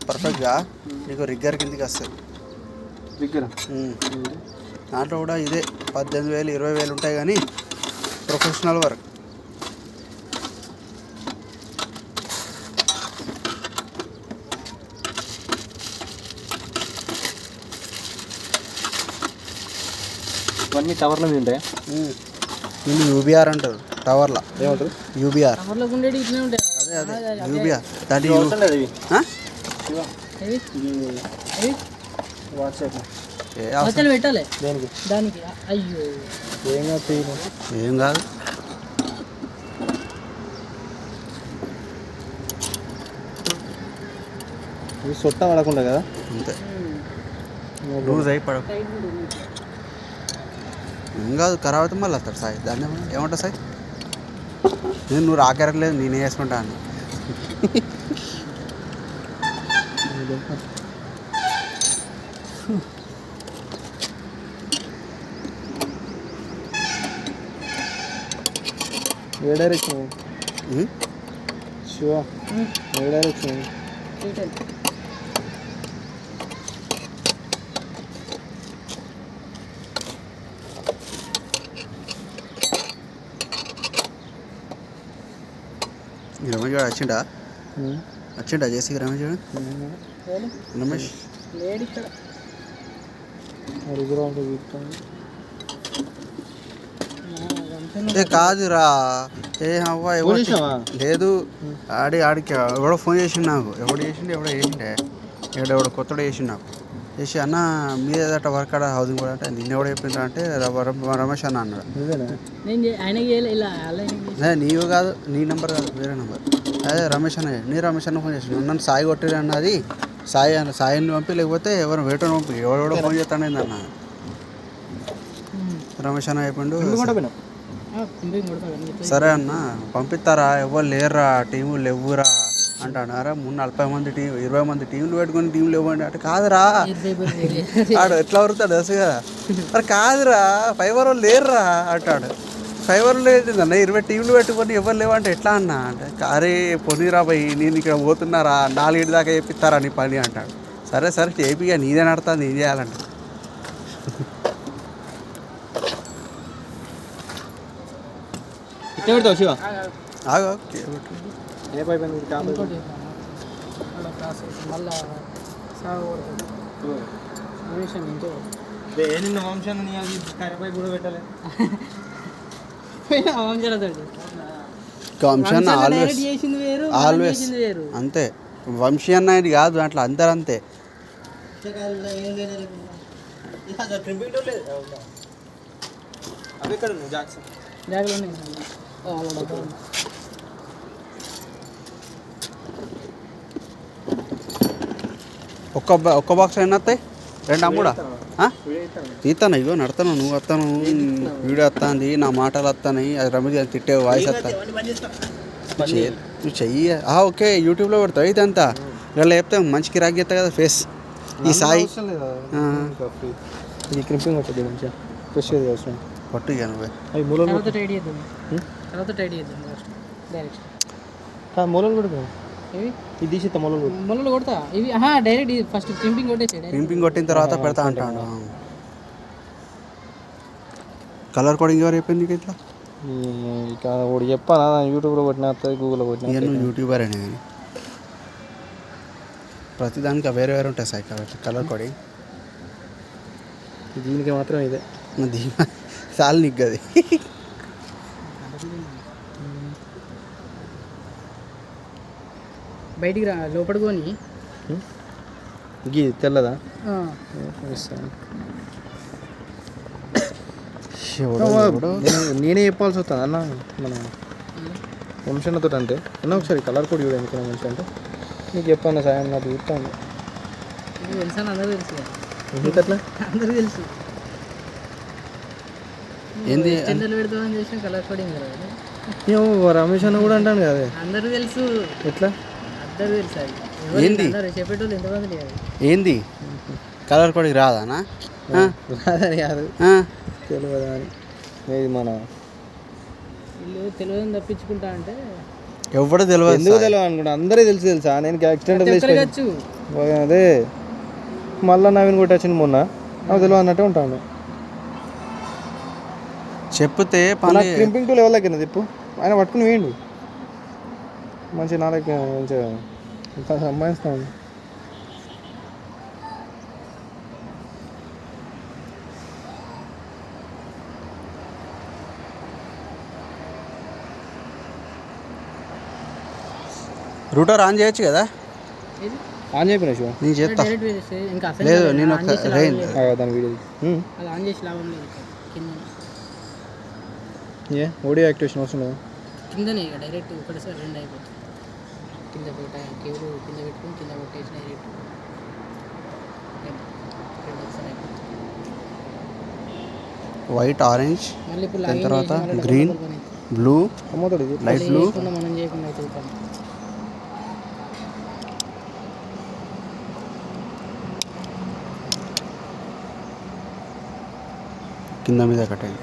పర్ఫెక్ట్గా నీకు రిగ్గర్ కిందికి వస్తుంది. దాంట్లో కూడా ఇదే 18,000 20,000 ఉంటాయి కానీ ప్రొఫెషనల్ వర్క్. ఇవన్నీ టవర్ల మీద ఉంటాయా? వీళ్ళు యూబీఆర్ అంటారు. టవర్లా ఏమంటారు? యూబీఆర్. అదే అదే యూబీఆర్. దాంట్లో పెట్టాలి దానికి. అయ్యో ఏం కాదు. సొట్ట పడకుండా కదా, అంతే. లూజ్ అయి పడ ఏం కాదు. ఖరాబ్ అయితే మళ్ళీ వస్తాడు సాయి. దాన్ని ఏమంటావు సాయి? నువ్వు రాకెరట్లేదు, నేనే వేసుకుంటా అన్న. ఏ డైరెక్షన్ శివ? ఏ డైరెక్షన్? రమేష్ గారు వచ్చిండా జేసీ రమేష్ గారు? రమేష్ కాదురా. ఏ అవ్వ లేదు. ఆడికి ఎవడో ఫోన్ చేసిండు నాకు. ఎవడో చేసిండే ఎవడో కొత్తడు చేసిండు నాకు. చేసి అన్న మీదేదట వర్క్ ఆడ హౌసింగ్ కూడా అంటే నిన్న ఎవడో చెప్పిండ్రా అంటే రమేష్ అన్న అన్నాడు. నీవు కాదు, నీ నెంబర్ కాదు, వేరే నెంబర్. అదే రమేష్ అన్న. నీ రమేష్ అన్న ఫోన్ చేసిండు. నన్ను సాయి కొట్టిరు అన్నది. సాయిని పంపి, లేకపోతే ఎవరు వేటని పంపి, ఎవడెవడో ఫోన్ చేస్తానేది అన్న. రమేష్ అన్న చెప్పిండు. సరే అన్న పంపిస్తారా, ఎవరు లేరురా, టీములు లేవురా అంటాడు. అరే 40 మంది టీం 20 మంది టీంలు పెట్టుకుని టీంలు ఇవ్వండి అంటే కాదురా. ఆడు ఎట్లా వరుతాడు తెలుసు కదా. మరి కాదురా 5 ఓవర్లు లేరురా అంటాడు. 5 ఓవర్లు లేదన్న 20 టీంలు పెట్టుకొని ఎవరు లేవంటే ఎట్లా అన్న అంటే అరే పొందిరా పోయి నేను ఇక్కడ పోతున్నారా 4 దాకా చేపిస్తారా నీ పని అంటాడు. సరే సరే చేపిగా నీదే నడుతుంది, ఏం చేయాలంట. శివ ఏ పైపు నిన్న వంశాన్ని కర్రపై కూడా పెట్టలే. ఆల్వేస్ అంతే. వంశీ అన్న ఇది కాదు, అట్లా అందరు అంతే. అవి ఎక్కడ జాక్సన్ ఒక్క బాక్స్ అయినా వస్తాయి, 2 అమ్ముడా తీస్తాను. ఇగో నడతాను, నువ్వు వస్తాను, వీడియో వస్తుంది, నా మాటలు వస్తాయి, అది రమేష్ గారు తిట్టే వాయిస్ వస్తా. నువ్వు చెయ్యి. ఓకే యూట్యూబ్లో పెడతావు ఇదంతా. ఇలా చెప్తే మంచి కిరాక్ చేస్తా కదా ఫేస్. ఈ సాయి క్రిపింగ్ వచ్చేది మంచిగా ఫ్రెష్ అవసరం పట్టు. ఇక నువ్వే మూలలు కూడా ఇది తీసి మొలలు కొడతా. ఇవి డైరెక్ట్ ఫస్ట్ క్రింపింగ్ కొట్టేసాడు. క్రింపింగ్ కొట్టిన తర్వాత పెడతా అంటాడు. కలర్ కోడింగ్ ఎవరు చెప్పింది నీకు ఇట్లా? ఇక ఒకటి చెప్పాను, యూట్యూబ్లో కొట్టిన గూగుల్లో కొట్టిన. నువ్వు యూట్యూబర్ అనే కానీ ప్రతిదానికి వేరే వేరే ఉంటాయి సార్ కలర్ కోడింగ్. దీనికి మాత్రం ఇదే చాలు నీకు అది. బయటికి రా, లోపడుకొని గీ తెల్లదా నేనే చెప్పాల్సి వస్తుంది అన్న మన వంశన్నతో. అంటే అన్న ఒకసారి కలర్ కోడ్ చూడ ఎందుకు మంచి అంటే నీకు చెప్పాను సాయం నాకు చెప్తాను. అందరూ తెలుసు, అట్లా అందరూ తెలుసు. ఏంది పెడతామని చేసిన కలర్ కోడింగ్ కదా రమేష్ అన్న కూడా అంటాను కదా. అందరూ తెలుసు. ఎట్లా అందరూ తెలుసు. ఏంది చెప్పేటోళ్ళు ఎంతమంది లేదు. ఏంది కలర్ కోడింగ్ రాదానా? రాదని కాదు, తెలియదా అని. ఇది మన వీళ్ళు తెలియదని తప్పించుకుంటా అంటే ఎవడు తెలియదు. ఎందుకు తెలియదు అనుకుంటా, అందరూ తెలుసు. తెలుసా నేను ఎక్స్టెండ్ తిరగచ్చు అదే మళ్ళీ నవీన్ కొట్టొచ్చింది మొన్న నాకు తెలియదు అన్నట్టే ఉంటాను. చెప్తే మన పని క్రింపింగ్ టూల్ ఎవరి దగ్గర తిప్పు ఆయన పట్టుకుని వేయండి మంచిగా నా దగ్గర మంచిగా సంపాదిస్తాను. రూటర్ ఆన్ చేయొచ్చు కదా. ఏది? ఆన్ చెప్పిన శివ నేను చేస్తా. డైరెక్ట్ వేసేస్తే ఇంకా అసలు లేదు లేదు. నేను ఆన్ చేసి లాభం రేంజ్ లేదు. దాని వీడియో అది ఆన్ చేసి లాభం లేదు ఇక్కడ. కింద ఓడియో యాక్టివేషన్ అవసరం లేదా? కిందనే ఇక డైరెక్ట్ ఒకటిసారి రెండు అయిపోతుంది. కింద కేబుల్ కింద పెట్టుకుని కింద కొట్టేసి డైరెక్ట్ రెండు ఒకసారి అయిపోతుంది. వైట్ ఆరెంజ్ మళ్ళీ ఇప్పుడు దాని లాగిన్ తర్వాత చేసి మళ్ళీ గ్రీన్ డబల్ పని అవుతుంది. బ్లూ అమ్మతాడు ఇది లైట్ మళ్ళీ బ్లూ చేయకుండా మనం చేయకుండా అవుతుంది పని. కింద మీద కట్టండి.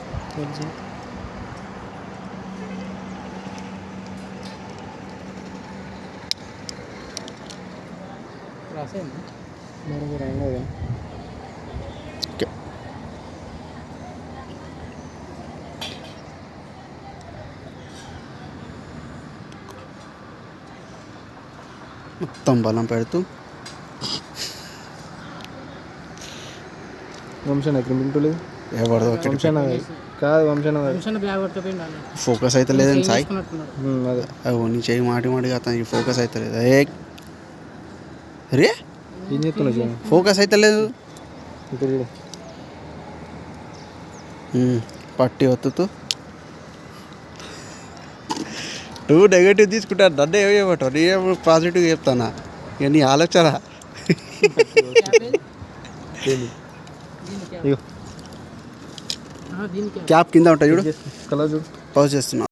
రాసేయండి. మరొక రంగు ఓకే. మొత్తం బలం పెడుతూ వంశన క్రింపింగ్ టూల్ ఇది ఎవరిదో ఒకటి వంశన కాదు వంశన ఫంక్షన్ బ్యాగ్ పట్టుకుపోయింది వాళ్ళు. ఫోకస్ అయితే లేదని సాయి. చేసుకున్నట్టున్నారు. అదే అవు నీ చేయి మాటిగా అతనికి ఫోకస్ అయితే లేదు. రే ఏం చెప్తున్నా శివ ఫోకస్ అయితే లేదు. ఇక్కడ చూడు పట్టి ఒత్తుతూ నువ్వు నెగటివ్ తీసుకుంటాను నన్ను ఏమి చేయమంటావు. నేను పాజిటివ్ చెప్తానా ఇక నీ ఆలోచన. ఏంది ఇగో దీనికి క్యాప్ కింద ఉంటాయి చూడు. కలర్ చూడు పాజ్ చేస్తున్నా.